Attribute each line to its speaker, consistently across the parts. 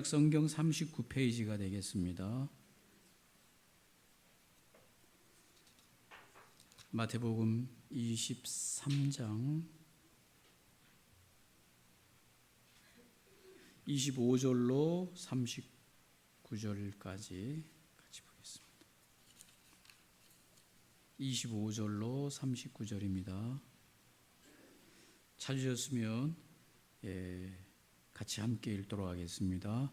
Speaker 1: 성경 39페이지가 되겠습니다. 마태복음 23장 25절로 39절까지 같이 보겠습니다. 25절로 39절입니다. 찾으셨으면 같이 함께 읽도록 하겠습니다.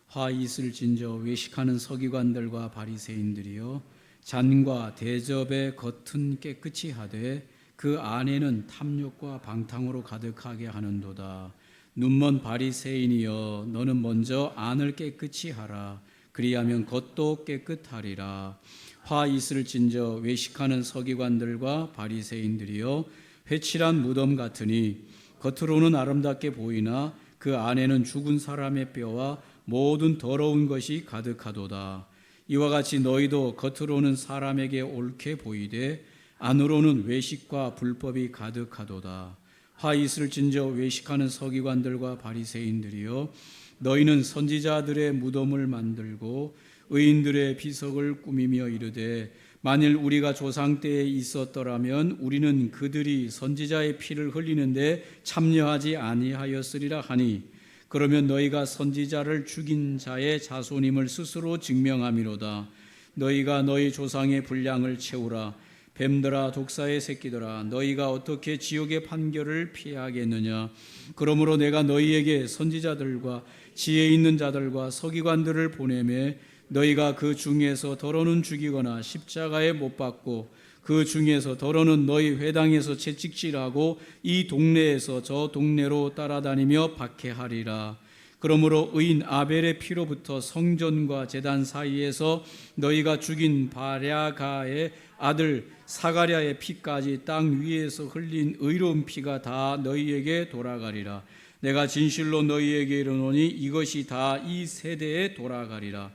Speaker 1: 화 있을진저 외식하는 서기관들과 바리새인들이여, 잔과 대접의 겉은 깨끗이 하되 그 안에는 탐욕과 방탕으로 가득하게 하는도다. 눈먼 바리새인이여, 너는 먼저 안을 깨끗이 하라. 그리하면 겉도 깨끗하리라. 화 있을진저 외식하는 서기관들과 바리새인들이여, 회칠한 무덤 같으니 겉으로는 아름답게 보이나 그 안에는 죽은 사람의 뼈와 모든 더러운 것이 가득하도다. 이와 같이 너희도 겉으로는 사람에게 옳게 보이되 안으로는 외식과 불법이 가득하도다. 화 있을진저 외식하는 서기관들과 바리새인들이여, 너희는 선지자들의 무덤을 만들고 의인들의 비석을 꾸미며 이르되, 만일 우리가 조상 때에 있었더라면 우리는 그들이 선지자의 피를 흘리는데 참여하지 아니하였으리라 하니, 그러면 너희가 선지자를 죽인 자의 자손임을 스스로 증명함이로다. 너희가 너희 조상의 분량을 채우라. 뱀들아, 독사의 새끼들아, 너희가 어떻게 지옥의 판결을 피하겠느냐. 그러므로 내가 너희에게 선지자들과 지혜 있는 자들과 서기관들을 보내매, 너희가 그 중에서 더러는 죽이거나 십자가에 못 박고, 그 중에서 더러는 너희 회당에서 채찍질하고 이 동네에서 저 동네로 따라다니며 박해하리라. 그러므로 의인 아벨의 피로부터 성전과 제단 사이에서 너희가 죽인 바랴가의 아들 사가랴의 피까지 땅 위에서 흘린 의로운 피가 다 너희에게 돌아가리라. 내가 진실로 너희에게 이르노니 이것이 다 이 세대에 돌아가리라.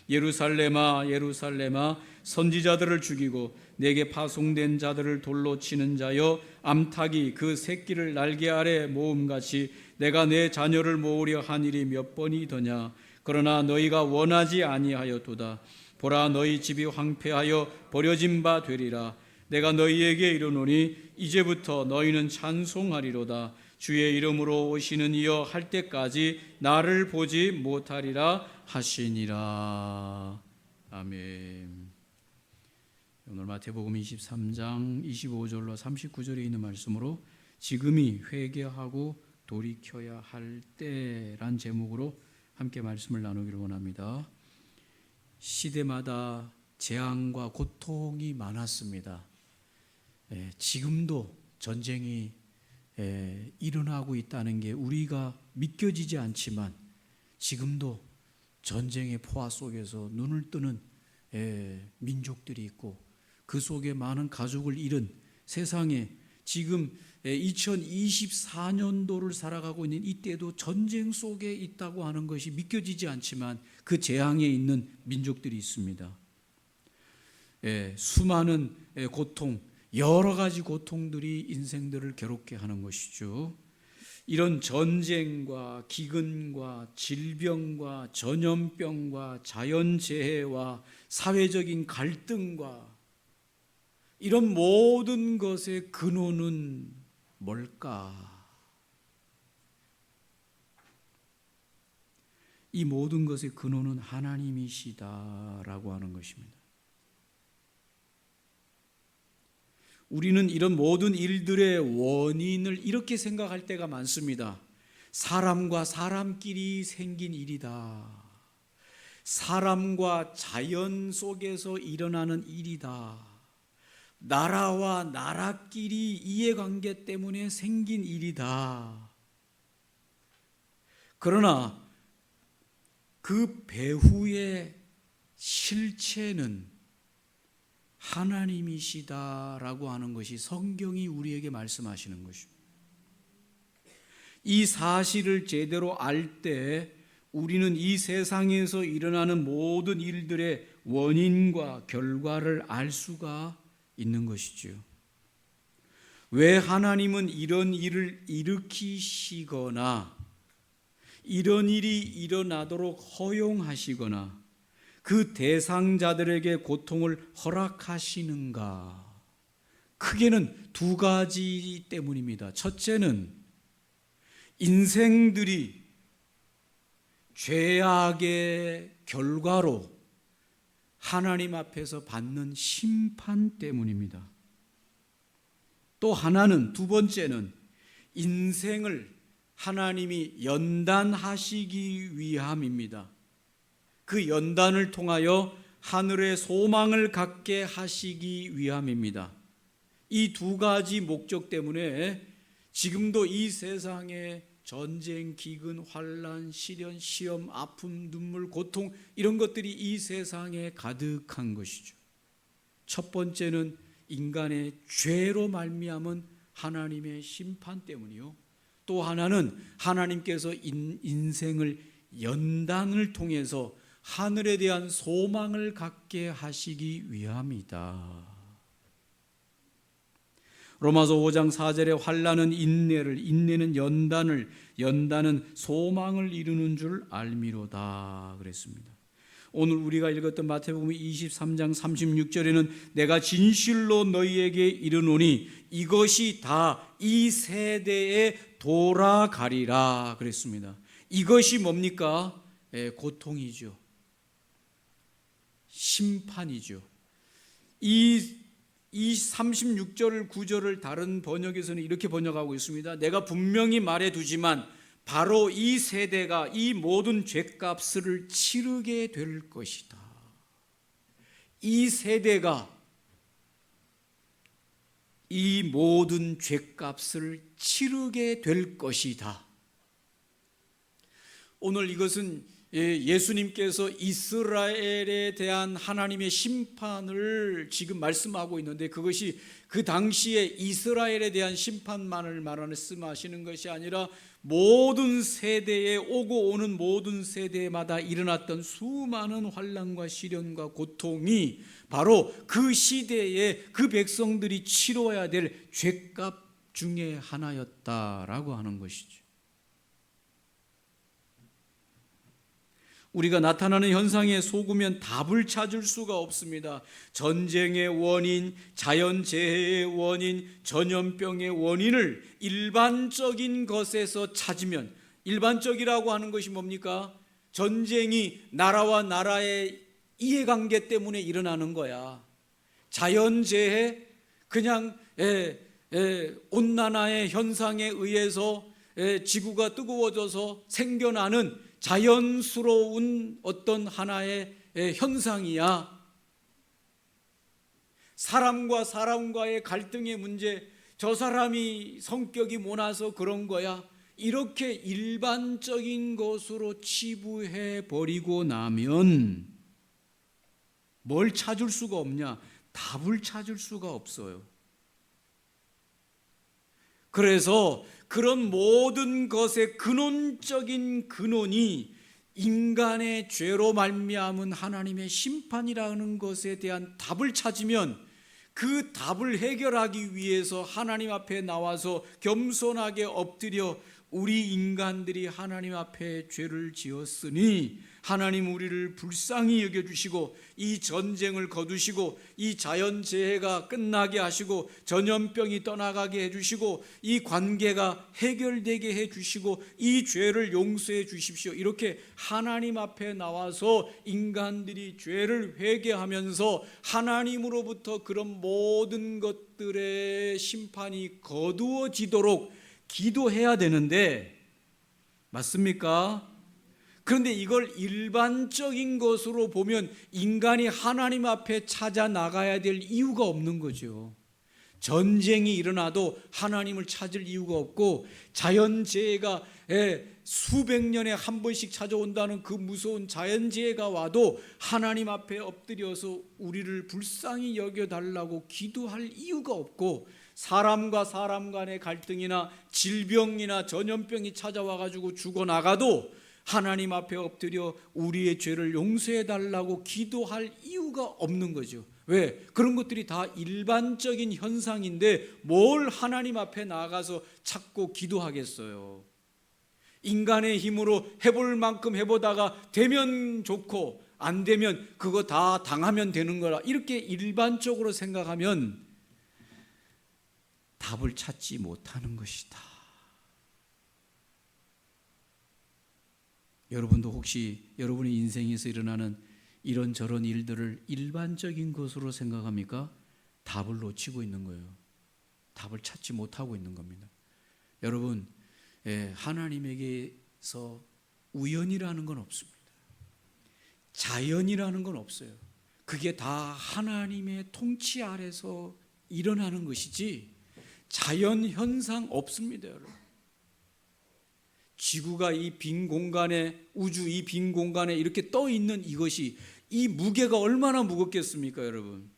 Speaker 1: 예루살렘아, 예루살렘아, 선지자들을 죽이고 내게 파송된 자들을 돌로 치는 자여, 암탉이 그 새끼를 날개 아래 모음같이 내가 내 자녀를 모으려 한 일이 몇 번이더냐. 그러나 너희가 원하지 아니하였도다. 보라, 너희 집이 황폐하여 버려진 바 되리라. 내가 너희에게 이르노니 이제부터 너희는 찬송하리로다. 주의 이름으로 오시는 이여 할 때까지 나를 보지 못하리라 하시니라. 아멘. 오늘 마태복음 23장 25절로 39절에 있는 말씀으로 지금이 회개하고 돌이켜야 할 때란 제목으로 함께 말씀을 나누기를 원합니다. 시대마다 재앙과 고통이 많았습니다. 지금도 전쟁이 일어나고 있다는 게 우리가 믿겨지지 않지만, 지금도 전쟁의 포화 속에서 눈을 뜨는 민족들이 있고, 그 속에 많은 가족을 잃은 세상에 지금 2024년도를 살아가고 있는 이때도 전쟁 속에 있다고 하는 것이 믿겨지지 않지만, 그 재앙에 있는 민족들이 있습니다. 수많은 고통, 여러 가지 고통들이 인생들을 괴롭게 하는 것이죠. 이런 전쟁과 기근과 질병과 전염병과 자연재해와 사회적인 갈등과 이런 모든 것의 근원은 뭘까? 이 모든 것의 근원은 하나님이시다라고 하는 것입니다. 우리는 이런 모든 일들의 원인을 이렇게 생각할 때가 많습니다. 사람과 사람끼리 생긴 일이다. 사람과 자연 속에서 일어나는 일이다. 나라와 나라끼리 이해관계 때문에 생긴 일이다. 그러나 그 배후의 실체는 하나님이시다라고 하는 것이 성경이 우리에게 말씀하시는 것입니다. 이 사실을 제대로 알 때 우리는 이 세상에서 일어나는 모든 일들의 원인과 결과를 알 수가 있는 것이죠. 왜 하나님은 이런 일을 일으키시거나 이런 일이 일어나도록 허용하시거나 그 대상자들에게 고통을 허락하시는가? 크게는 두 가지 때문입니다. 첫째는 인생들이 죄악의 결과로 하나님 앞에서 받는 심판 때문입니다. 또 하나는, 두 번째는 인생을 하나님이 연단하시기 위함입니다. 그 연단을 통하여 하늘의 소망을 갖게 하시기 위함입니다. 이 두 가지 목적 때문에 지금도 이 세상에 전쟁, 기근, 환난, 시련, 시험, 아픔, 눈물, 고통 이런 것들이 이 세상에 가득한 것이죠. 첫 번째는 인간의 죄로 말미암은 하나님의 심판 때문이요. 또 하나는 하나님께서 인생을 연단을 통해서 하늘에 대한 소망을 갖게 하시기 위함이다. 로마서 5장 4절에 환난은 인내를, 인내는 연단을, 연단은 소망을 이루는 줄 알미로다 그랬습니다. 오늘 우리가 읽었던 마태복음 23장 36절에는 내가 진실로 너희에게 이르노니 이것이 다 이 세대에 돌아가리라 그랬습니다. 이것이 뭡니까? 고통이죠. 심판이죠. 이 36절 9절을 다른 번역에서는 이렇게 번역하고 있습니다. 내가 분명히 말해두지만 바로 이 세대가 이 모든 죄값을 치르게 될 것이다. 이 세대가 이 모든 죄값을 치르게 될 것이다. 오늘 이것은 예수님께서 이스라엘에 대한 하나님의 심판을 지금 말씀하고 있는데 그것이 그 당시에 이스라엘에 대한 심판만을 말씀하시는 것이 아니라 모든 세대에 오고 오는 모든 세대마다 일어났던 수많은 환난과 시련과 고통이 바로 그 시대에 그 백성들이 치러야 될 죄값 중에 하나였다라고 하는 것이죠. 우리가 나타나는 현상에 속으면 답을 찾을 수가 없습니다. 전쟁의 원인, 자연재해의 원인, 전염병의 원인을 일반적인 것에서 찾으면, 일반적이라고 하는 것이 뭡니까? 전쟁이 나라와 나라의 이해관계 때문에 일어나는 거야. 자연재해, 그냥 온난화의 현상에 의해서 지구가 뜨거워져서 생겨나는 자연스러운 어떤 하나의 현상이야. 사람과 사람과의 갈등의 문제, 저 사람이 성격이 모나서 그런 거야. 이렇게 일반적인 것으로 치부해 버리고 나면 뭘 찾을 수가 없냐? 답을 찾을 수가 없어요. 그래서 그런 모든 것의 근원적인 근원이 인간의 죄로 말미암은 하나님의 심판이라는 것에 대한 답을 찾으면 그 답을 해결하기 위해서 하나님 앞에 나와서 겸손하게 엎드려 우리 인간들이 하나님 앞에 죄를 지었으니 하나님 우리를 불쌍히 여겨주시고 이 전쟁을 거두시고 이 자연재해가 끝나게 하시고 전염병이 떠나가게 해주시고 이 관계가 해결되게 해주시고 이 죄를 용서해 주십시오. 이렇게 하나님 앞에 나와서 인간들이 죄를 회개하면서 하나님으로부터 그런 모든 것들의 심판이 거두어지도록 기도해야 되는데 맞습니까? 그런데 이걸 일반적인 것으로 보면 인간이 하나님 앞에 찾아 나가야 될 이유가 없는 거죠. 전쟁이 일어나도 하나님을 찾을 이유가 없고 자연재해가 수백 년에 한 번씩 찾아온다는 그 무서운 자연재해가 와도 하나님 앞에 엎드려서 우리를 불쌍히 여겨달라고 기도할 이유가 없고 사람과 사람 간의 갈등이나 질병이나 전염병이 찾아와가지고 죽어나가도 하나님 앞에 엎드려 우리의 죄를 용서해 달라고 기도할 이유가 없는 거죠. 왜? 그런 것들이 다 일반적인 현상인데 뭘 하나님 앞에 나가서 찾고 기도하겠어요. 인간의 힘으로 해볼 만큼 해보다가 되면 좋고 안 되면 그거 다 당하면 되는 거라, 이렇게 일반적으로 생각하면 답을 찾지 못하는 것이다. 여러분도 혹시 여러분의 인생에서 일어나는 이런저런 일들을 일반적인 것으로 생각합니까? 답을 놓치고 있는 거예요. 답을 찾지 못하고 있는 겁니다. 여러분, 하나님에게서 우연이라는 건 없습니다. 자연이라는 건 없어요. 그게 다 하나님의 통치 아래서 일어나는 것이지 자연 현상 없습니다, 여러분. 지구가 이 빈 공간에, 우주 이 빈 공간에 이렇게 떠 있는 이것이, 이 무게가 얼마나 무겁겠습니까, 여러분?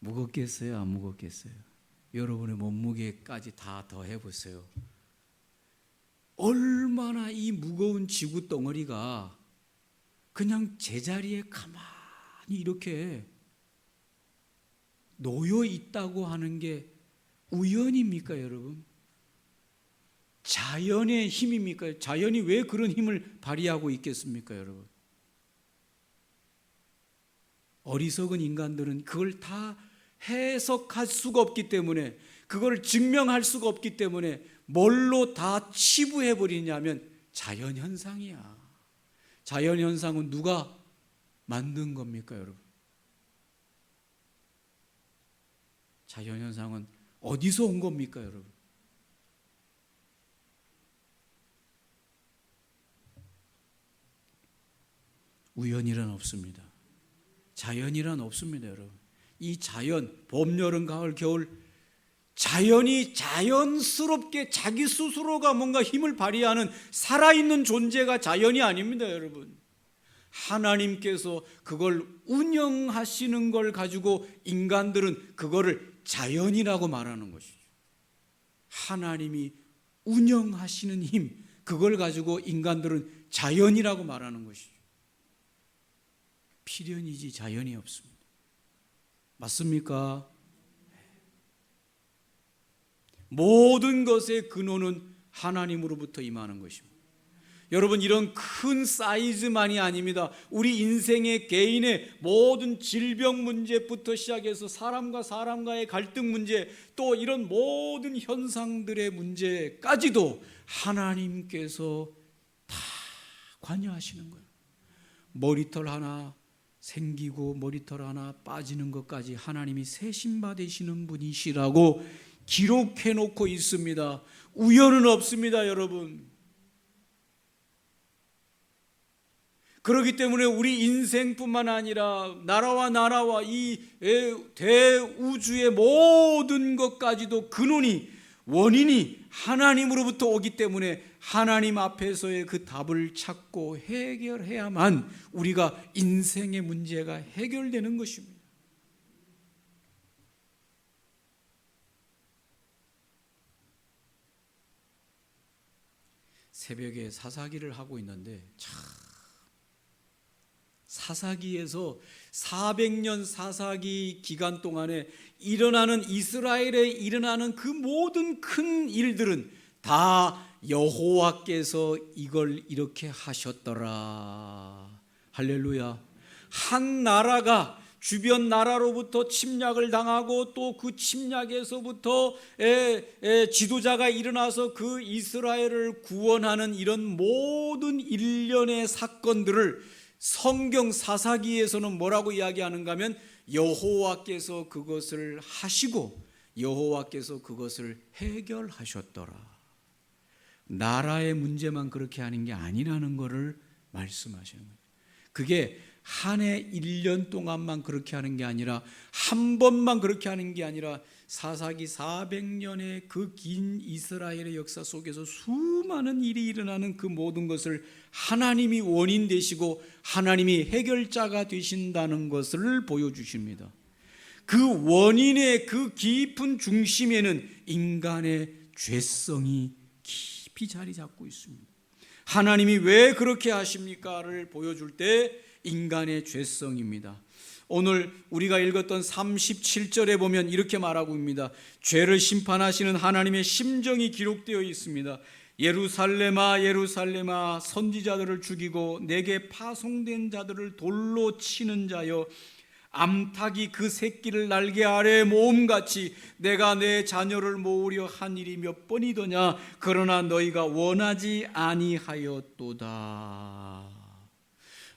Speaker 1: 무겁겠어요, 안 무겁겠어요? 여러분의 몸무게까지 다 더해 보세요. 얼마나 이 무거운 지구 덩어리가 그냥 제자리에 가만히 이렇게 놓여 있다고 하는 게 우연입니까, 여러분? 자연의 힘입니까? 자연이 왜 그런 힘을 발휘하고 있겠습니까, 여러분? 어리석은 인간들은 그걸 다 해석할 수가 없기 때문에, 그걸 증명할 수가 없기 때문에 뭘로 다 치부해 버리냐면 자연현상이야. 자연현상은 누가 만든 겁니까, 여러분? 자연현상은 어디서 온 겁니까, 여러분? 우연이란 없습니다. 자연이란 없습니다, 여러분. 이 자연, 봄, 여름, 가을, 겨울, 자연이 자연스럽게 자기 스스로가 뭔가 힘을 발휘하는 살아있는 존재가 자연이 아닙니다, 여러분. 하나님께서 그걸 운영하시는 걸 가지고 인간들은 그거를 자연이라고 말하는 것이죠. 하나님이 운영하시는 힘, 그걸 가지고 인간들은 자연이라고 말하는 것이죠. 필연이지 자연이 없습니다. 맞습니까? 모든 것의 근원은 하나님으로부터 임하는 것입니다. 여러분, 이런 큰 사이즈만이 아닙니다. 우리 인생의 개인의 모든 질병 문제부터 시작해서 사람과 사람과의 갈등 문제, 또 이런 모든 현상들의 문제까지도 하나님께서 다 관여하시는 거예요. 머리털 하나 생기고 머리털 하나 빠지는 것까지 하나님이 세심받으시는 분이시라고 기록해 놓고 있습니다. 우연은 없습니다, 여러분. 그렇기 때문에 우리 인생뿐만 아니라 나라와 이 대우주의 모든 것까지도 근원이, 원인이 하나님으로부터 오기 때문에 하나님 앞에서의 그 답을 찾고 해결해야만 우리가 인생의 문제가 해결되는 것입니다. 새벽에 사사기를 하고 있는데 참, 사사기에서 400년 사사기 기간 동안에 일어나는, 이스라엘에 일어나는 그 모든 큰 일들은 다 여호와께서 이걸 이렇게 하셨더라. 할렐루야. 한 나라가 주변 나라로부터 침략을 당하고 또 그 침략에서부터 지도자가 일어나서 그 이스라엘을 구원하는 이런 모든 일련의 사건들을 성경 사사기에서는 뭐라고 이야기하는가 하면 여호와께서 그것을 하시고 여호와께서 그것을 해결하셨더라. 나라의 문제만 그렇게 하는 게 아니라는 것을 말씀하시는 거예요. 그게 한 해 1년 동안만 그렇게 하는 게 아니라, 한 번만 그렇게 하는 게 아니라 사사기 400년의 그 긴 이스라엘의 역사 속에서 수많은 일이 일어나는 그 모든 것을 하나님이 원인 되시고 하나님이 해결자가 되신다는 것을 보여주십니다. 그 원인의 그 깊은 중심에는 인간의 죄성이 깊이 자리 잡고 있습니다. 하나님이 왜 그렇게 하십니까를 보여줄 때 인간의 죄성입니다. 오늘 우리가 읽었던 37절에 보면 이렇게 말하고 있습니다. 죄를 심판하시는 하나님의 심정이 기록되어 있습니다. 예루살렘아 예루살렘아 선지자들을 죽이고 내게 파송된 자들을 돌로 치는 자여, 암탉이 그 새끼를 날개 아래 모음같이 내가 내 자녀를 모으려 한 일이 몇 번이더냐. 그러나 너희가 원하지 아니하였도다.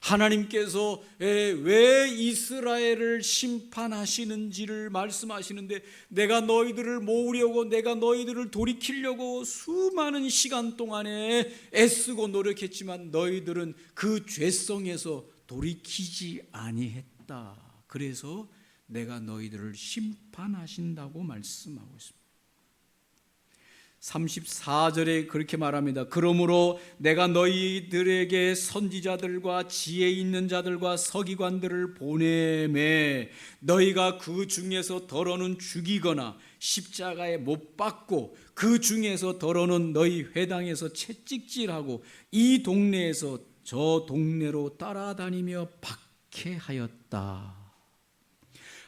Speaker 1: 하나님께서 왜 이스라엘을 심판하시는지를 말씀하시는데, 내가 너희들을 모으려고, 내가 너희들을 돌이키려고 수많은 시간 동안에 애쓰고 노력했지만 너희들은 그 죄성에서 돌이키지 아니했다. 그래서 내가 너희들을 심판하신다고 말씀하고 있습니다. 34절에 그렇게 말합니다. 그러므로 내가 너희들에게 선지자들과 지혜 있는 자들과 서기관들을 보내매 너희가 그 중에서 더러는 죽이거나 십자가에 못 박고 그 중에서 더러는 너희 회당에서 채찍질하고 이 동네에서 저 동네로 따라다니며 박해하였다.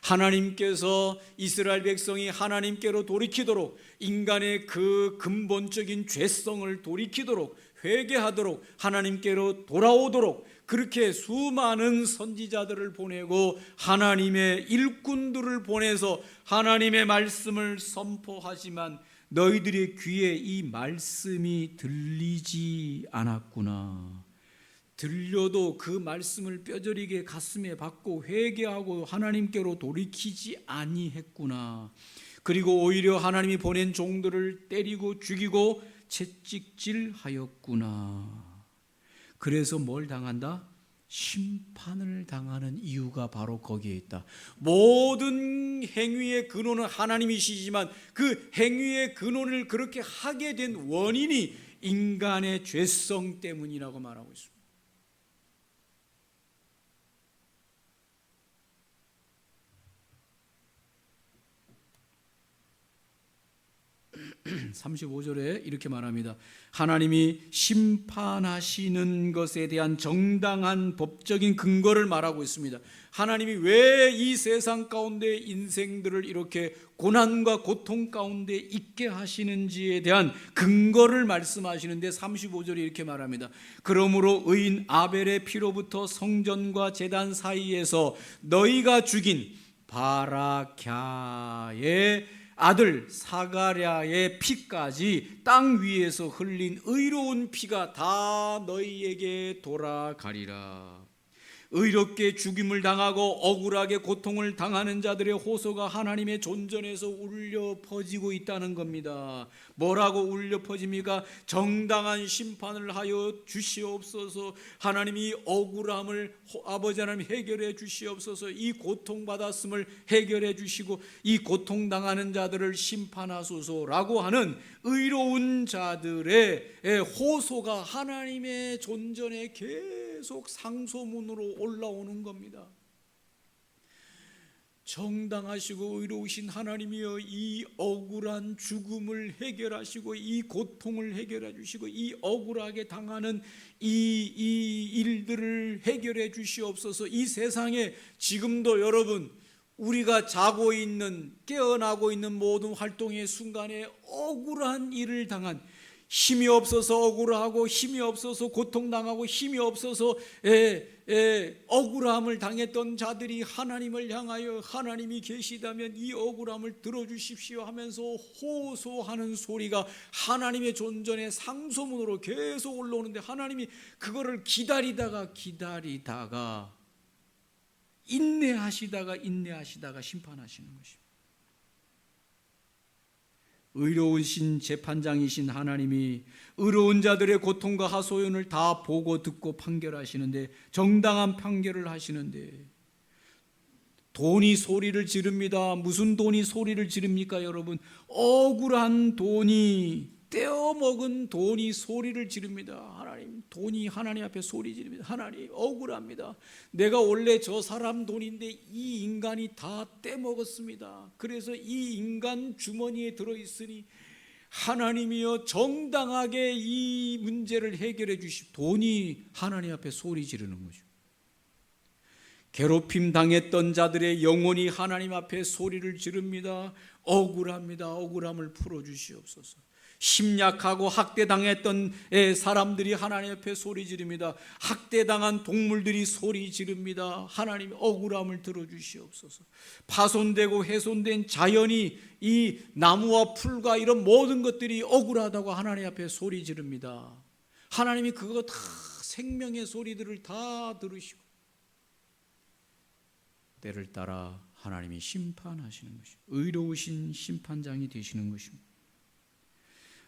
Speaker 1: 하나님께서 이스라엘 백성이 하나님께로 돌이키도록, 인간의 그 근본적인 죄성을 돌이키도록, 회개하도록, 하나님께로 돌아오도록 그렇게 수많은 선지자들을 보내고 하나님의 일꾼들을 보내서 하나님의 말씀을 선포하지만 너희들의 귀에 이 말씀이 들리지 않았구나. 들려도 그 말씀을 뼈저리게 가슴에 박고 회개하고 하나님께로 돌이키지 아니했구나. 그리고 오히려 하나님이 보낸 종들을 때리고 죽이고 채찍질하였구나. 그래서 뭘 당한다? 심판을 당하는 이유가 바로 거기에 있다. 모든 행위의 근원은 하나님이시지만 그 행위의 근원을 그렇게 하게 된 원인이 인간의 죄성 때문이라고 말하고 있습니다. 35절에 이렇게 말합니다. 하나님이 심판하시는 것에 대한 정당한 법적인 근거를 말하고 있습니다. 하나님이 왜 이 세상 가운데 인생들을 이렇게 고난과 고통 가운데 있게 하시는지에 대한 근거를 말씀하시는데 35절에 이렇게 말합니다. 그러므로 의인 아벨의 피로부터 성전과 제단 사이에서 너희가 죽인 바라갸의 아들 사가랴의 피까지 땅 위에서 흘린 의로운 피가 다 너희에게 돌아가리라. 의롭게 죽임을 당하고 억울하게 고통을 당하는 자들의 호소가 하나님의 존전에서 울려 퍼지고 있다는 겁니다. 뭐라고 울려 퍼집니까? 정당한 심판을 하여 주시옵소서. 하나님이 억울함을 아버지 하나님 해결해 주시옵소서. 이 고통받았음을 해결해 주시고 이 고통당하는 자들을 심판하소서라고 하는 의로운 자들의 호소가 하나님의 존전에 계속 상소문으로 올라오는 겁니다. 정당하시고 의로우신 하나님이여, 이 억울한 죽음을 해결하시고 이 고통을 해결해 주시고 이 억울하게 당하는 이 일들을 해결해 주시옵소서. 이 세상에 지금도 여러분, 우리가 자고 있는, 깨어나고 있는 모든 활동의 순간에 억울한 일을 당한, 힘이 없어서 억울하고 힘이 없어서 고통당하고 힘이 없어서 억울함을 당했던 자들이 하나님을 향하여 하나님이 계시다면 이 억울함을 들어주십시오 하면서 호소하는 소리가 하나님의 존전의 상소문으로 계속 올라오는데, 하나님이 그거를 기다리다가 인내하시다가 심판하시는 것입니다. 의로우신 재판장이신 하나님이 의로운 자들의 고통과 하소연을 다 보고 듣고 판결하시는데, 정당한 판결을 하시는데 돈이 소리를 지릅니다. 무슨 돈이 소리를 지릅니까 여러분? 억울한 돈이, 떼어먹은 돈이 소리를 지릅니다. 하나님, 돈이 하나님 앞에 소리 지릅니다. 하나님, 억울합니다. 내가 원래 저 사람 돈인데 이 인간이 다 떼먹었습니다. 그래서 이 인간 주머니에 들어있으니 하나님이여 정당하게 이 문제를 해결해 주십시오. 돈이 하나님 앞에 소리 지르는 거죠. 괴롭힘 당했던 자들의 영혼이 하나님 앞에 소리를 지릅니다. 억울합니다. 억울함을 풀어주시옵소서. 심약하고 학대당했던 사람들이 하나님 앞에 소리 지릅니다. 학대당한 동물들이 소리 지릅니다. 하나님 억울함을 들어주시옵소서. 파손되고 훼손된 자연이, 이 나무와 풀과 이런 모든 것들이 억울하다고 하나님 앞에 소리 지릅니다. 하나님이 그거 다 생명의 소리들을 다 들으시고 때를 따라 하나님이 심판하시는 것입니다. 의로우신 심판장이 되시는 것입니다.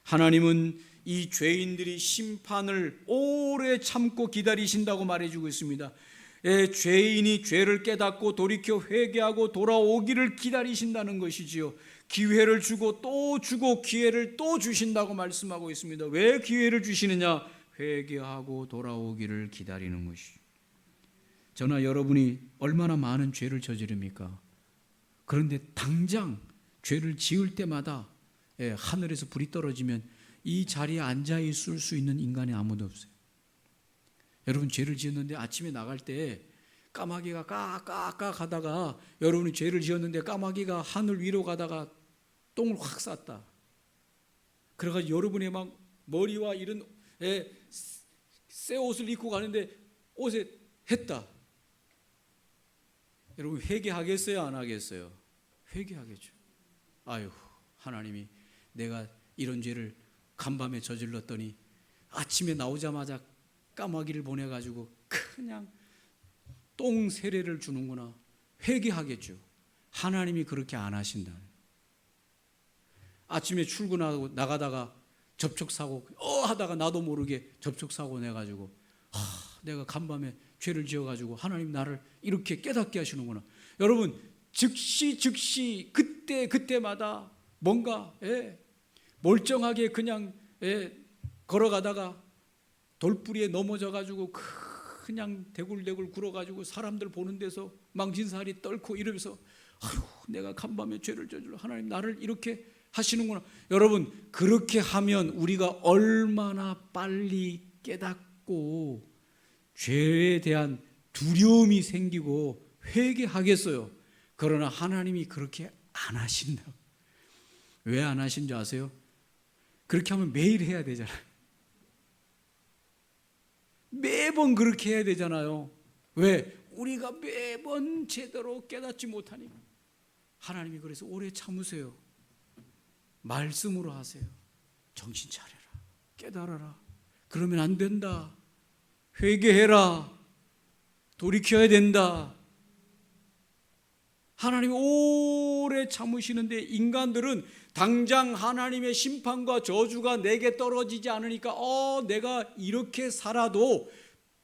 Speaker 1: 하나님은 이 죄인들이 심판을 오래 참고 기다리신다고 말해주고 있습니다. 죄인이 죄를 깨닫고 돌이켜 회개하고 돌아오기를 기다리신다는 것이지요. 기회를 주고 또 주고 기회를 또 주신다고 말씀하고 있습니다. 왜 기회를 주시느냐? 회개하고 돌아오기를 기다리는 것이죠. 저나 여러분이 얼마나 많은 죄를 저지릅니까? 그런데 당장 죄를 지을 때마다 하늘에서 불이 떨어지면 이 자리에 앉아 있을 수 있는 인간이 아무도 없어요. 여러분, 죄를 지었는데 아침에 나갈 때 까마귀가 까까까 가다가, 여러분이 죄를 지었는데 까마귀가 하늘 위로 가다가 똥을 확 쌌다. 그래가지고 여러분의 막 머리와 이런 새 옷을 입고 가는데 옷에 했다. 여러분, 회개하겠어요? 안 하겠어요? 회개하겠죠. 아유, 하나님이 내가 이런 죄를 간밤에 저질렀더니 아침에 나오자마자 까마귀를 보내가지고 그냥 똥 세례를 주는구나. 회개하겠죠. 하나님이 그렇게 안 하신다. 아침에 출근하고 나가다가 접촉사고 하다가 나도 모르게 접촉사고 내가지고 내가 간밤에 죄를 지어가지고 하나님 나를 이렇게 깨닫게 하시는구나. 여러분, 즉시 그때마다 뭔가 멀쩡하게 그냥 걸어가다가 돌뿌리에 넘어져가지고 그냥 대굴대굴 굴어가지고 사람들 보는 데서 망신살이 떨고 이러면서 아유, 내가 간밤에 죄를 저질러 하나님 나를 이렇게 하시는구나. 여러분, 그렇게 하면 우리가 얼마나 빨리 깨닫고 죄에 대한 두려움이 생기고 회개하겠어요. 그러나 하나님이 그렇게 안 하신다. 왜 안 하신 줄 아세요? 그렇게 하면 매일 해야 되잖아요. 매번 그렇게 해야 되잖아요. 왜? 우리가 매번 제대로 깨닫지 못하니까. 하나님이 그래서 오래 참으세요. 말씀으로 하세요. 정신 차려라. 깨달아라. 그러면 안 된다. 회개해라. 돌이켜야 된다. 하나님이 오래 참으시는데 인간들은 당장 하나님의 심판과 저주가 내게 떨어지지 않으니까 내가 이렇게 살아도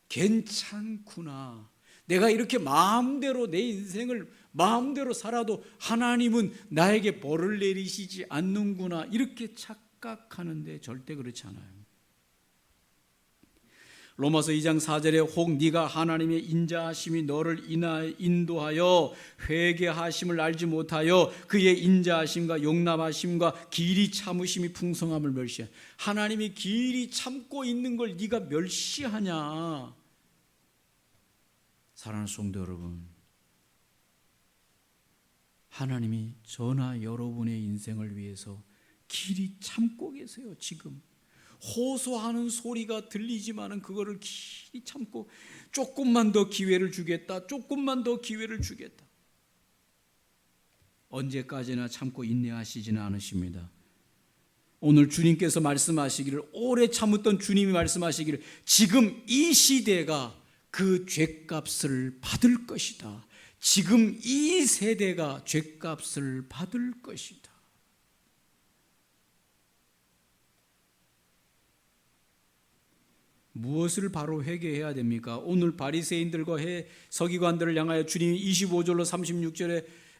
Speaker 1: 괜찮구나. 내가 이렇게 마음대로 내 인생을 마음대로 살아도 하나님은 나에게 벌을 내리시지 않는구나. 이렇게 착각하는데 절대 그렇지 않아요. 로마서 2장 4절에 혹 네가 하나님의 인자하심이 너를 인도하여 회개하심을 알지 못하여 그의 인자하심과 용납하심과 길이 참으심이 풍성함을 멸시해. 하나님이 길이 참고 있는 걸 네가 멸시하냐. 사랑하는 성도 여러분, 하나님이 저나 여러분의 인생을 위해서 길이 참고 계세요. 지금 호소하는 소리가 들리지만은 그거를 길이 참고 조금만 더 기회를 주겠다. 조금만 더 기회를 주겠다. 언제까지나 참고 인내하시지는 않으십니다. 오늘 주님께서 말씀하시기를, 오래 참았던 주님이 말씀하시기를, 지금 이 시대가 그 죗값을 받을 것이다. 지금 이 세대가 죗값을 받을 것이다. 무엇을 바로 회개해야 됩니까? 오늘 바리새인들과 서기관들을 향하여 주님이 25절로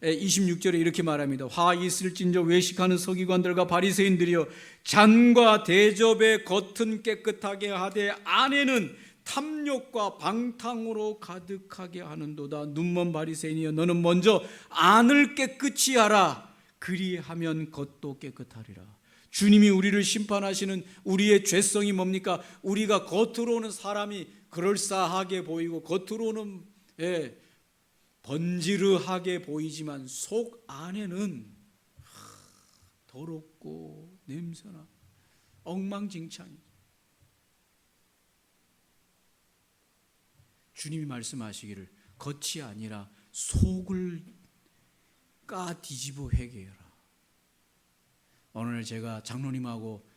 Speaker 1: 26절에 이렇게 말합니다. 화 있을진저 외식하는 서기관들과 바리새인들이여, 잔과 대접의 겉은 깨끗하게 하되 안에는 탐욕과 방탕으로 가득하게 하는도다. 눈먼 바리새인이여, 너는 먼저 안을 깨끗이 하라. 그리하면 겉도 깨끗하리라. 주님이 우리를 심판하시는 우리의 죄성이 뭡니까? 우리가 겉으로는 사람이 그럴싸하게 보이고 겉으로는 번지르하게 보이지만 속 안에는 더럽고 냄새나 엉망진창. 주님이 말씀하시기를 겉이 아니라 속을 까 뒤집어 회개해라. 오늘 제가 장로님하고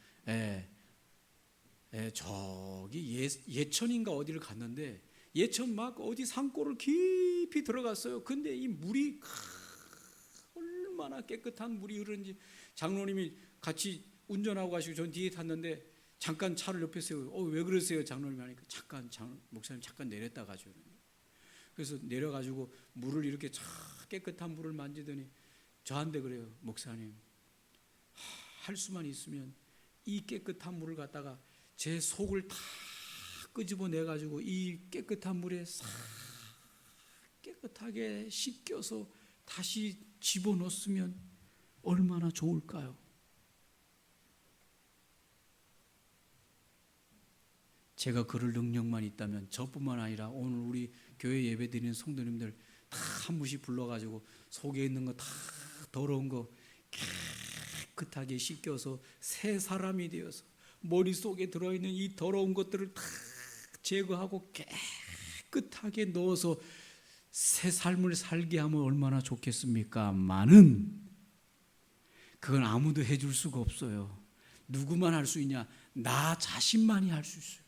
Speaker 1: 저기 예천인가 어디를 갔는데, 예천 막 어디 산골을 깊이 들어갔어요. 근데 이 물이 얼마나 깨끗한 물이 흐르는지, 장로님이 같이 운전하고 가시고 전 뒤에 탔는데 잠깐 차를 옆에 세우고 왜 그러세요 장로님 하니까, 목사님 잠깐 내렸다 가죠. 그래서 내려가지고 물을 이렇게 깨끗한 물을 만지더니 저한테 그래요. 목사님, 할 수만 있으면 이 깨끗한 물을 갖다가 제 속을 다 끄집어내 가지고 이 깨끗한 물에 싹 깨끗하게 씻겨서 다시 집어넣었으면 얼마나 좋을까요? 제가 그럴 능력만 있다면 저뿐만 아니라 오늘 우리 교회 예배 드리는 성도님들 다 한 분씩 불러가지고 속에 있는 거 다 더러운 거 깨끗하게 씻겨서 새 사람이 되어서 머릿속에 들어있는 이 더러운 것들을 다 제거하고 깨끗하게 넣어서 새 삶을 살게 하면 얼마나 좋겠습니까? 많은 그건 아무도 해줄 수가 없어요. 누구만 할 수 있냐? 나 자신만이 할 수 있어요.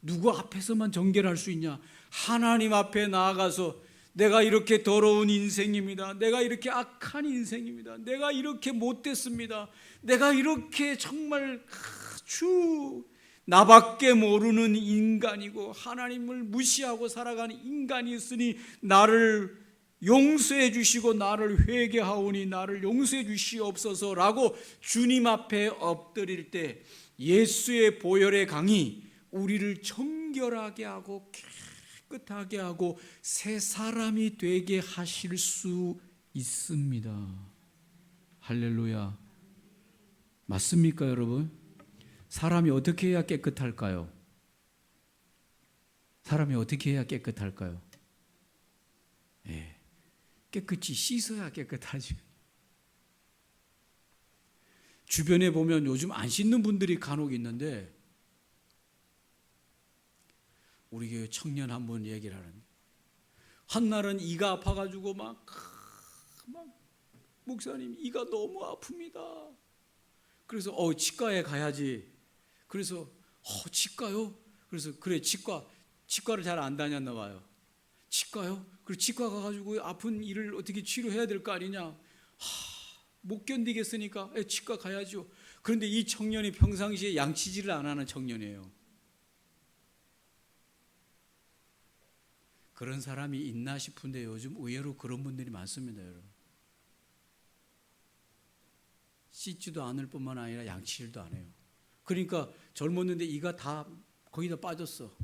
Speaker 1: 누구 앞에서만 정결할 수 있냐? 하나님 앞에 나아가서 내가 이렇게 더러운 인생입니다. 내가 이렇게 악한 인생입니다. 내가 이렇게 못됐습니다. 내가 이렇게 정말 아주 나밖에 모르는 인간이고 하나님을 무시하고 살아가는 인간이 있으니 나를 용서해 주시고 나를 회개하오니 나를 용서해 주시옵소서라고 주님 앞에 엎드릴 때 예수의 보혈의 강이 우리를 정결하게 하고 깨끗하게 하고 새 사람이 되게 하실 수 있습니다. 할렐루야. 맞습니까, 여러분? 사람이 어떻게 해야 깨끗할까요? 사람이 어떻게 해야 깨끗할까요? 깨끗이 씻어야 깨끗하죠. 주변에 보면 요즘 안 씻는 분들이 간혹 있는데, 우리 교회 청년 한 분 얘기를 하는데, 한날은 이가 아파가지고 막 목사님 이가 너무 아픕니다. 그래서 치과에 가야지. 그래서 치과요? 그래서 그래 치과를 잘 안 다녔나 봐요. 치과요? 그리고 치과 가가지고 아픈 이를 어떻게 치료해야 될 거 아니냐? 못 견디겠으니까 치과 가야죠. 그런데 이 청년이 평상시에 양치질을 안 하는 청년이에요. 그런 사람이 있나 싶은데 요즘 의외로 그런 분들이 많습니다, 여러분. 씻지도 않을 뿐만 아니라 양치질도 안 해요. 그러니까 젊었는데 이가 다 거의 다 빠졌어.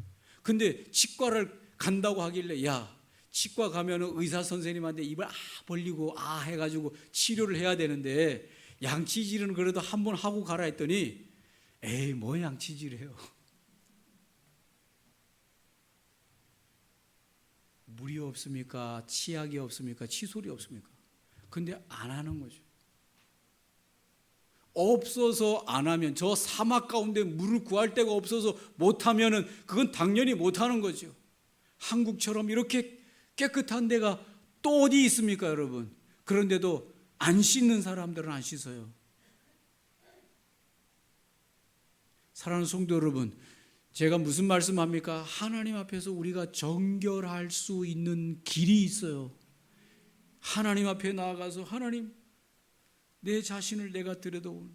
Speaker 1: 근데 치과를 간다고 하길래, 야, 치과 가면은 의사 선생님한테 입을 벌리고 해가지고 치료를 해야 되는데 양치질은 그래도 한번 하고 가라 했더니, 에이, 뭐 양치질해요. 물이 없습니까? 치약이 없습니까? 칫솔이 없습니까? 근데 안 하는 거죠. 없어서 안 하면, 저 사막 가운데 물을 구할 데가 없어서 못 하면은 그건 당연히 못 하는 거죠. 한국처럼 이렇게 깨끗한 데가 또 어디 있습니까, 여러분? 그런데도 안 씻는 사람들은 안 씻어요. 사랑하는 성도 여러분, 제가 무슨 말씀합니까? 하나님 앞에서 우리가 정결할 수 있는 길이 있어요. 하나님 앞에 나아가서, 하나님, 내 자신을 내가 들여다보면,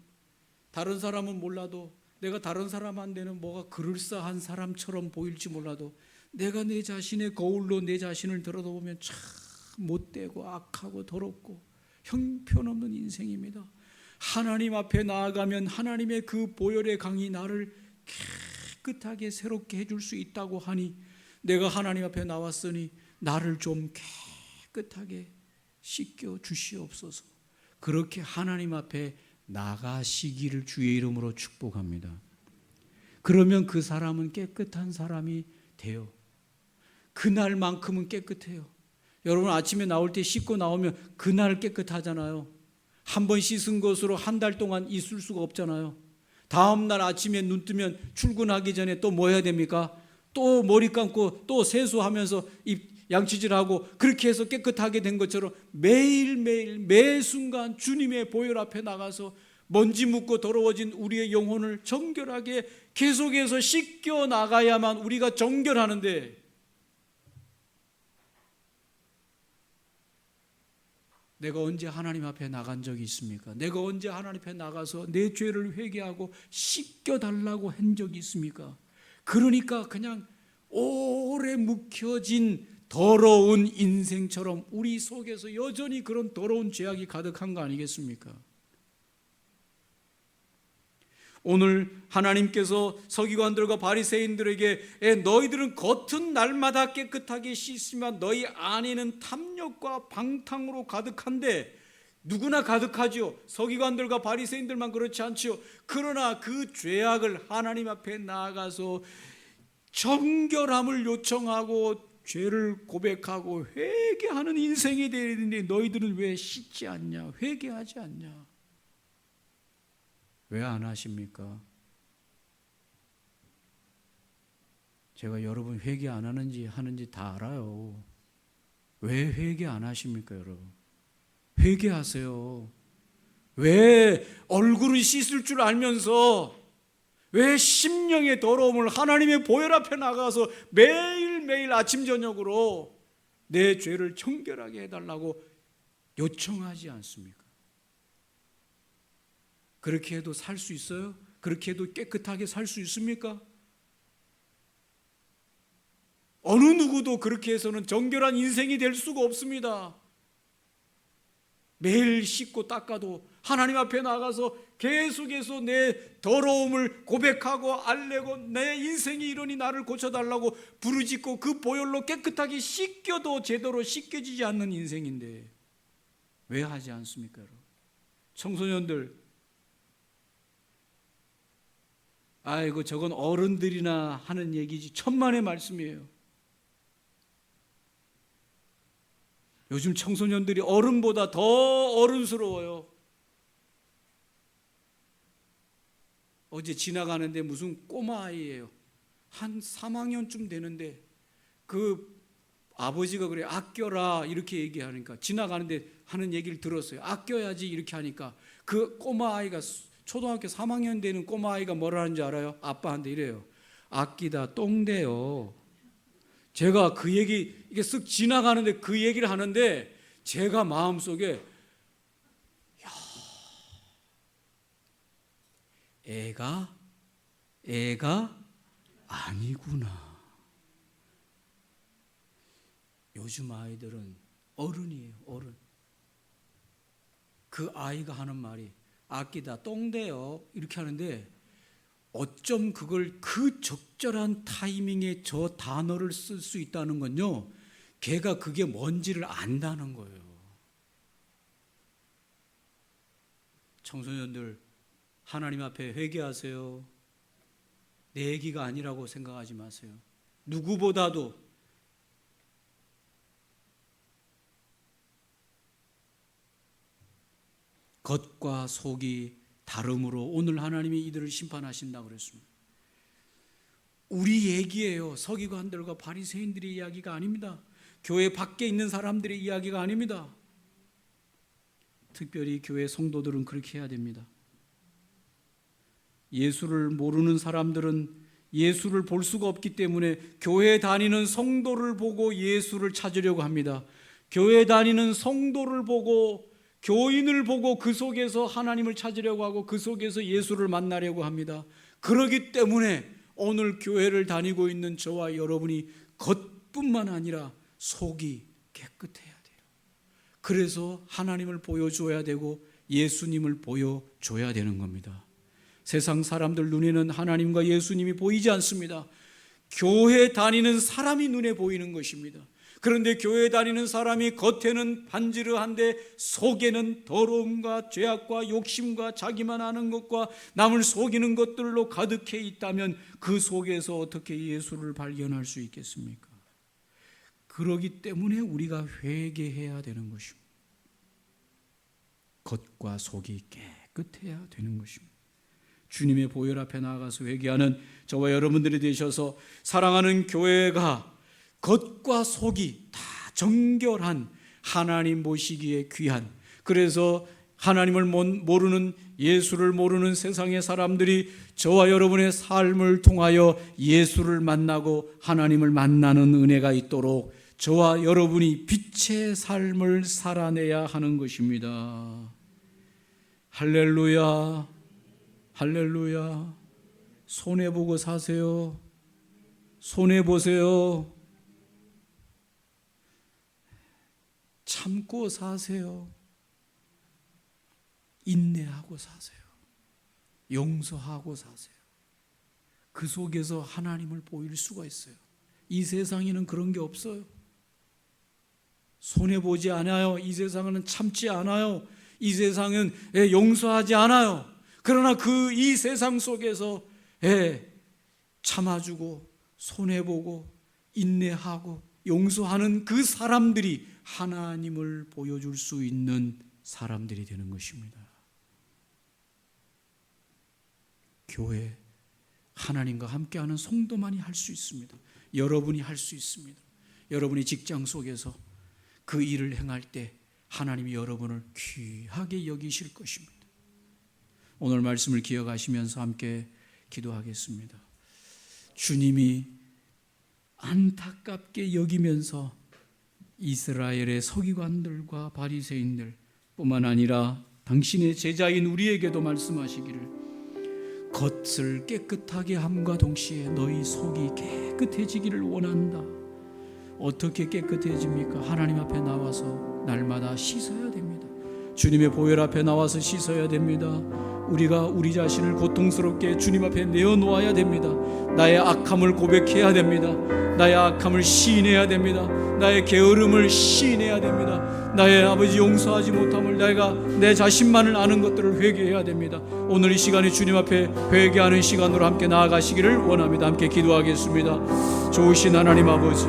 Speaker 1: 다른 사람은 몰라도, 내가 다른 사람한테는 뭐가 그럴싸한 사람처럼 보일지 몰라도, 내가 내 자신의 거울로 내 자신을 들여다보면 참 못되고 악하고 더럽고 형편없는 인생입니다. 하나님 앞에 나아가면 하나님의 그 보혈의 강이 나를 깨끗하게 새롭게 해줄 수 있다고 하니, 내가 하나님 앞에 나왔으니 나를 좀 깨끗하게 씻겨 주시옵소서. 그렇게 하나님 앞에 나가시기를 주의 이름으로 축복합니다. 그러면 그 사람은 깨끗한 사람이 돼요. 그날만큼은 깨끗해요. 여러분 아침에 나올 때 씻고 나오면 그날 깨끗하잖아요. 한 번 씻은 것으로 한 달 동안 있을 수가 없잖아요. 다음 날 아침에 눈 뜨면 출근하기 전에 또 뭐 해야 됩니까? 또 머리 감고 또 세수하면서 입 양치질하고 그렇게 해서 깨끗하게 된 것처럼 매일매일 매 순간 주님의 보혈 앞에 나가서 먼지 묻고 더러워진 우리의 영혼을 정결하게 계속해서 씻겨 나가야만 우리가 정결하는데, 내가 언제 하나님 앞에 나간 적이 있습니까? 내가 언제 하나님 앞에 나가서 내 죄를 회개하고 씻겨달라고 한 적이 있습니까? 그러니까 그냥 오래 묵혀진 더러운 인생처럼 우리 속에서 여전히 그런 더러운 죄악이 가득한 거 아니겠습니까? 오늘 하나님께서 서기관들과 바리새인들에게 너희들은 겉은 날마다 깨끗하게 씻으면 너희 안에는 탐욕과 방탕으로 가득한데, 누구나 가득하지요. 서기관들과 바리새인들만 그렇지 않지요. 그러나 그 죄악을 하나님 앞에 나아가서 정결함을 요청하고 죄를 고백하고 회개하는 인생이 되어야 되는데 너희들은 왜 씻지 않냐? 회개하지 않냐? 왜 안 하십니까? 제가 여러분 회개 안 하는지 다 알아요. 왜 회개 안 하십니까, 여러분? 회개하세요. 왜 얼굴을 씻을 줄 알면서 왜 심령의 더러움을 하나님의 보혈 앞에 나가서 매일매일 아침 저녁으로 내 죄를 청결하게 해달라고 요청하지 않습니까? 그렇게 해도 살 수 있어요? 그렇게 해도 깨끗하게 살 수 있습니까? 어느 누구도 그렇게 해서는 정결한 인생이 될 수가 없습니다. 매일 씻고 닦아도 하나님 앞에 나가서 계속해서 내 더러움을 고백하고 알레고 내 인생이 이러니 나를 고쳐달라고 부르짖고 그 보혈로 깨끗하게 씻겨도 제대로 씻겨지지 않는 인생인데 왜 하지 않습니까, 여러분? 청소년들, 아이고 저건 어른들이나 하는 얘기지 천만의 말씀이에요. 요즘 청소년들이 어른보다 더 어른스러워요. 어제 지나가는데 무슨 꼬마 아이예요. 한 3학년쯤 되는데 그 아버지가 그래, 아껴라 이렇게 얘기하니까, 지나가는데 하는 얘기를 들었어요. 아껴야지 이렇게 하니까 그 꼬마 아이가, 초등학교 3학년 되는 꼬마 아이가 뭐라 하는지 알아요? 아빠한테 이래요. 아끼다 똥돼요. 제가 그 얘기, 이게 쓱 지나가는데 그 얘기를 하는데 제가 마음속에, 야, 애가 아니구나. 요즘 아이들은 어른이에요, 어른. 그 아이가 하는 말이 아끼다 똥돼요 이렇게 하는데, 어쩜 그걸 그 적절한 타이밍에 저 단어를 쓸 수 있다는 건요, 걔가 그게 뭔지를 안다는 거예요. 청소년들, 하나님 앞에 회개하세요. 내 얘기가 아니라고 생각하지 마세요. 누구보다도 겉과 속이 다름으로 오늘 하나님이 이들을 심판하신다고 그랬습니다. 우리 얘기예요. 서기관들과 바리새인들의 이야기가 아닙니다. 교회 밖에 있는 사람들의 이야기가 아닙니다. 특별히 교회 성도들은 그렇게 해야 됩니다. 예수를 모르는 사람들은 예수를 볼 수가 없기 때문에 교회 다니는 성도를 보고 예수를 찾으려고 합니다. 교회 다니는 성도를 보고, 교인을 보고 그 속에서 하나님을 찾으려고 하고 그 속에서 예수를 만나려고 합니다. 그렇기 때문에 오늘 교회를 다니고 있는 저와 여러분이 겉뿐만 아니라 속이 깨끗해야 돼요. 그래서 하나님을 보여줘야 되고 예수님을 보여줘야 되는 겁니다. 세상 사람들 눈에는 하나님과 예수님이 보이지 않습니다. 교회 다니는 사람이 눈에 보이는 것입니다. 그런데 교회 다니는 사람이 겉에는 반지르한데 속에는 더러움과 죄악과 욕심과 자기만 아는 것과 남을 속이는 것들로 가득해 있다면 그 속에서 어떻게 예수를 발견할 수 있겠습니까? 그러기 때문에 우리가 회개해야 되는 것입니다. 겉과 속이 깨끗해야 되는 것입니다. 주님의 보혈 앞에 나아가서 회개하는 저와 여러분들이 되셔서 사랑하는 교회가 겉과 속이 다 정결한 하나님 보시기에 귀한, 그래서 하나님을 모르는, 예수를 모르는 세상의 사람들이 저와 여러분의 삶을 통하여 예수를 만나고 하나님을 만나는 은혜가 있도록 저와 여러분이 빛의 삶을 살아내야 하는 것입니다. 할렐루야, 할렐루야. 손해보고 사세요. 손해보세요. 참고 사세요. 인내하고 사세요. 용서하고 사세요. 그 속에서 하나님을 보일 수가 있어요. 이 세상에는 그런 게 없어요. 손해보지 않아요. 이 세상은 참지 않아요. 이 세상은 용서하지 않아요. 그러나 이 세상 속에서 참아주고 손해보고 인내하고 용서하는 그 사람들이 하나님을 보여줄 수 있는 사람들이 되는 것입니다. 교회, 하나님과 함께하는 성도만이 할 수 있습니다. 여러분이 할 수 있습니다. 여러분이 직장 속에서 그 일을 행할 때 하나님이 여러분을 귀하게 여기실 것입니다. 오늘 말씀을 기억하시면서 함께 기도하겠습니다. 주님이 안타깝게 여기면서 이스라엘의 서기관들과 바리새인들 뿐만 아니라 당신의 제자인 우리에게도 말씀하시기를 겉을 깨끗하게 함과 동시에 너희 속이 깨끗해지기를 원한다. 어떻게 깨끗해집니까? 하나님 앞에 나와서 날마다 씻어야 됩니다. 주님의 보혈 앞에 나와서 씻어야 됩니다. 우리가 우리 자신을 고통스럽게 주님 앞에 내어놓아야 됩니다. 나의 악함을 고백해야 됩니다. 나의 악함을 시인해야 됩니다. 나의 게으름을 시인해야 됩니다. 나의 아버지 용서하지 못함을, 내가 내 자신만을 아는 것들을 회개해야 됩니다. 오늘 이 시간에 주님 앞에 회개하는 시간으로 함께 나아가시기를 원합니다. 함께 기도하겠습니다. 좋으신 하나님 아버지,